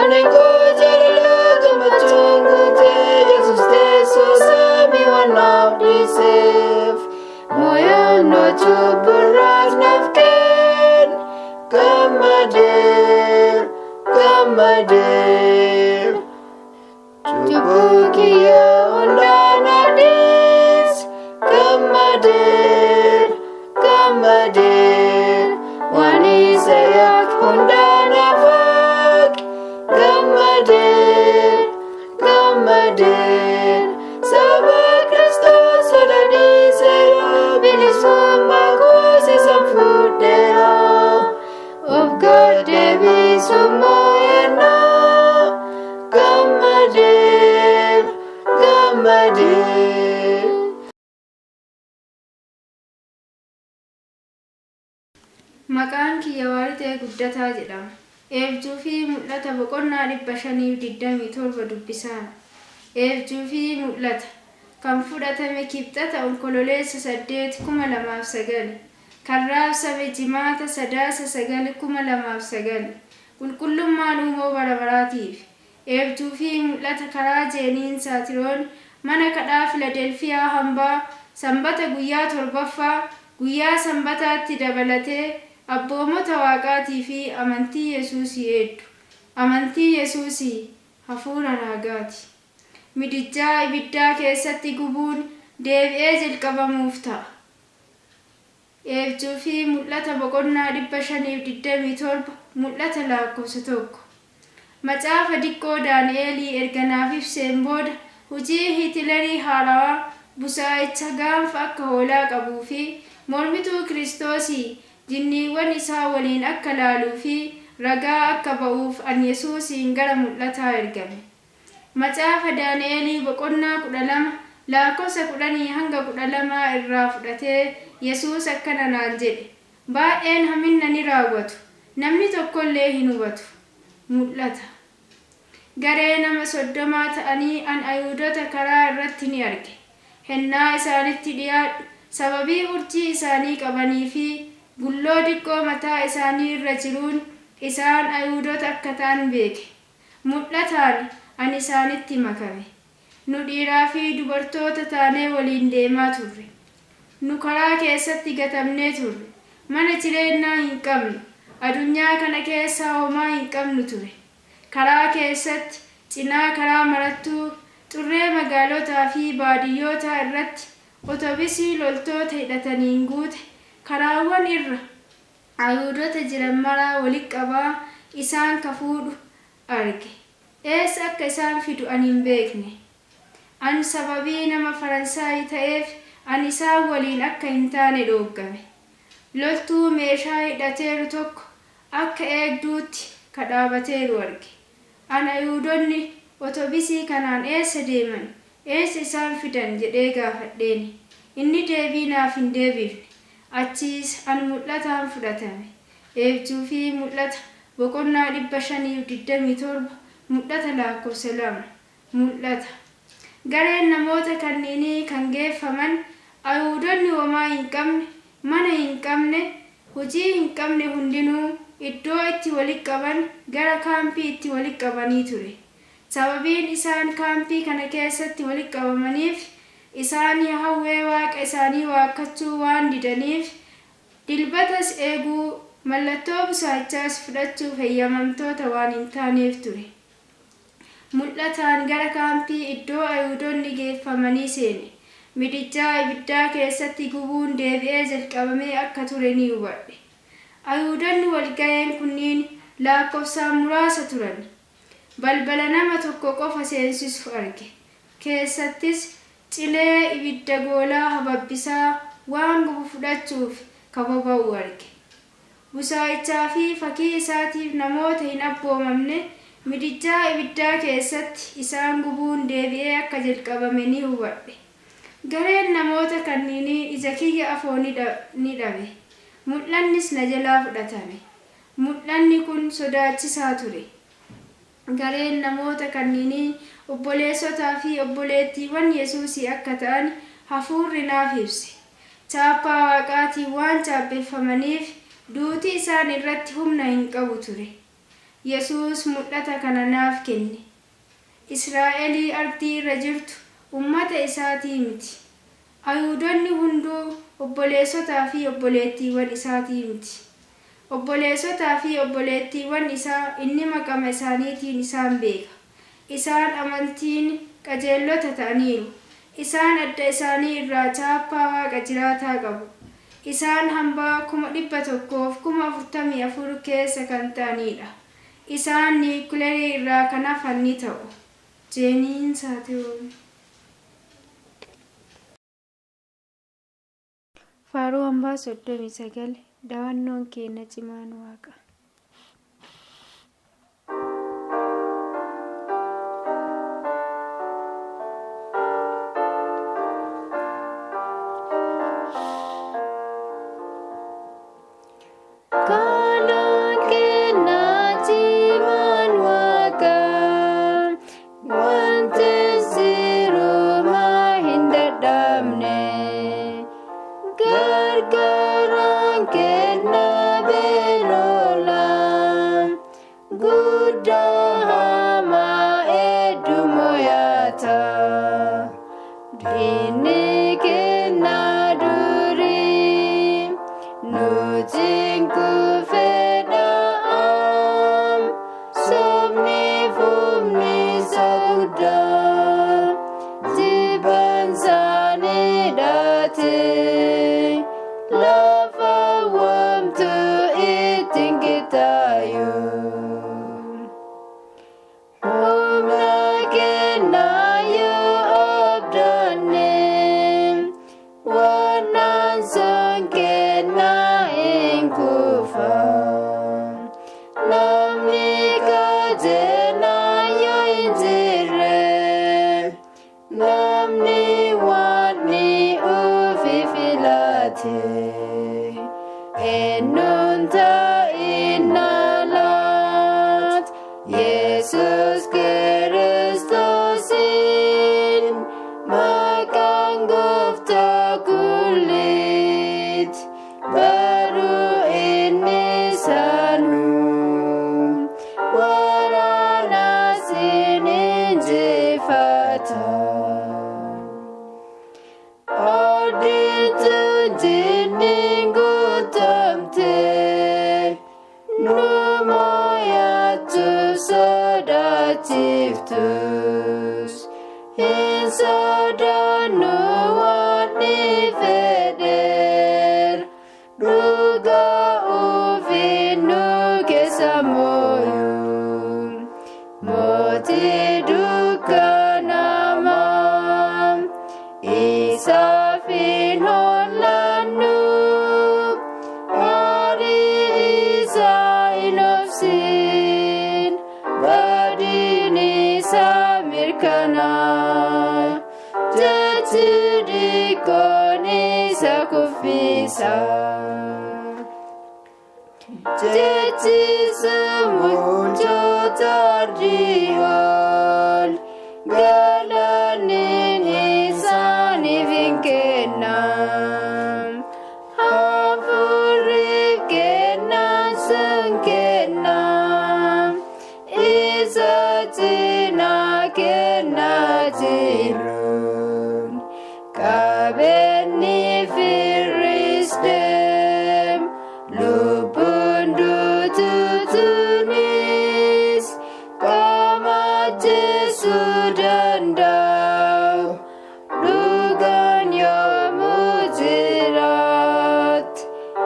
Onengo jalala gamachungu te Jesus te so sami wanaf disef Moya no chuburas nafken Kamadir Chubukia undana dis Kamadir Wani sayak undana fak Kamadir Saba Kristos sodani sayo bilisuma kusi samfudera Of God Devi sumoyena Kamadir Maqaan kiyya Waaritee Guddataa jedhama. Eebjuu fi mul'ata boqonnaa 527 dubbisaan. Eebjuu fi mul'ata kan fudhatame kibxata onkololeessa 8,2009 kan raabsame jimaata sadaasa 9,2009 qulqullummaan uumoo bara baraatiif. Eebjuu fi mul'ata karaa jeeniin saatiroon mana kadhaa Filadelfiyaa hambaa sanbata guyyaa 7ffaa guyyaa sanbataatti dabalatee abboomota waaqaatii fi amantii Yesuusii hedduu. Amantii Yesuusii hafuura raagaati. Midijjaa ibiddaa keessatti gubuun deebi'ee jalqabamuuf ta'a. Eebjuu fi mul'ata boqonnaa 527 mul'ata lakkoofsa 1. Macaafa diqqoo Daani'elii erga naaf ibseen booda hojii Hitilerii haarawaa busaa'icha gaanfa akka hoolaa qabuu fi mormituu Kiristoosii jinniiwwan isaa waliin akka laaluu fi ragaa akka ba'uuf an Yesuusiin gara mul'ataa ergame. Macaafa Daani'elii boqonnaa 12 lakkoofsa 10 hanga 12 irraa fudhatee Yesuus akkana naan jedhe. Baay'een haminna ni raawwatu. Namni tokkollee hin hubatu. Mul'ata. Garee nama 30 ta'anii an Ayuudota karaa irratti ni arge. Hennaa isaanitti dhiyaadhu sababii urjii isaanii qabanii fi gulloo diqqoo mataa isaanii irra jiruun isaan Ayuudota akka ta'an beeke. Mul'ataan ani isaanitti makame. Nu dhiiraa fi dubartoota taanee waliin deemaa turre. Nu karaa keessatti gatamnee turre. Mana jireenyaa hin qabnu. Adunyaa kana keessa homaa hin qabnu ture. Karaa keessatti cinaa karaa marattuu xurree magaalotaa fi baadiyyoota irratti otobisii loltoota hidhataniin guute karaawwan irra Ayuudota jiran maraa walitti qabaa isaan kafuudhu arge. Eessa akka isaan fidu ani hin beekne. Ani sababii nama Faransaayii ta'eef ani isaan waliin akka hin taane dhooggame. Loltuu meeshaa hidhateeru tokko akka eegduutti kadhaabateeru arge. An Ayuudonni otobisii kanaan eessa deeman? Eessa isaan fidan jedhee gaafadheeni. Inni deebii naaf hin deebifne. Achiis an mul'ataan fudhatame. Eebjuu fi mul'ata boqonnaa 527 mul'ata lakkoofsa 2. Mul'ata. Gareen namoota kanneenii kan geeffaman Ayuudonni homaa hin qabne, mana hin qabne, hojii hin qabne hundinuu iddoo itti walitti qaban gara kaampii itti walitti qabanii ture. Sababiin isaan kaampii kana keessatti walitti qabamaniif isaan Yahweh waaqa isaanii waakkachuu waan didaniif dilbatas eeguu mallattoo busaachaas fudhachuuf heeyyamamtoota waan hin taaneef ture. Mul'ataan gara kaampii iddoo Ayuudonni geeffamanii seene. Midijjaa ibiddaa keessatti gubuun deebi'ee jalqabamee akka ture ni hubadhe. Ayuudonni walga'een kunniin lakkoofsaan muraasa turan. Balbala nama tokko qofa seensisu arge. Keessattis cilee ibidda goolaa hababbisaa waan gubu fudhachuuf kababa'u arge. Busaa'ichaa fi fakkii isaatiif namoota hin abboomamne midijjaa ibiddaa keessatti isaan gubuun deebi'ee akka jalqabame ni hubadhe. Gareen namoota kanneenii ija kiyya afoo ni dhabe. Mul'annis na jalaa fudhatame. Mul'anni kun sodaachisaa ture. Gareen namoota kanneenii obboleessotaa fi obboleettiiwwan Yesuusii akka ta'an hafuurri naaf ibse. Chaappaa waaqaatiin waan chaappeeffamaniif duuti isaan irratti humna hin qabu ture. Yesuus mul'ata kana naaf kenne. Israa'elii ardii irra jirtu ummata isaatii miti. Ayuudonni hunduu obboleessotaa fi obboleettiiwwan isaatii miti. Obboleessotaa fi obboleettiiwwan isaa inni maqama isaaniitiin isaan beeka. Isaan amantiin qajeelota ta'aniiru. Isaan adda isaanii irraa chaappaa Waaqa jiraataa qabu. Isaan hambaa 144 keessa kan ta'anidha. Isaan niikuleerii irraa kan hafan ni ta'u. Jeeniin Saateewwan. Faaruu hambaa 39 daawwannoon keenya cimaan Waaqa.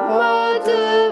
Mother,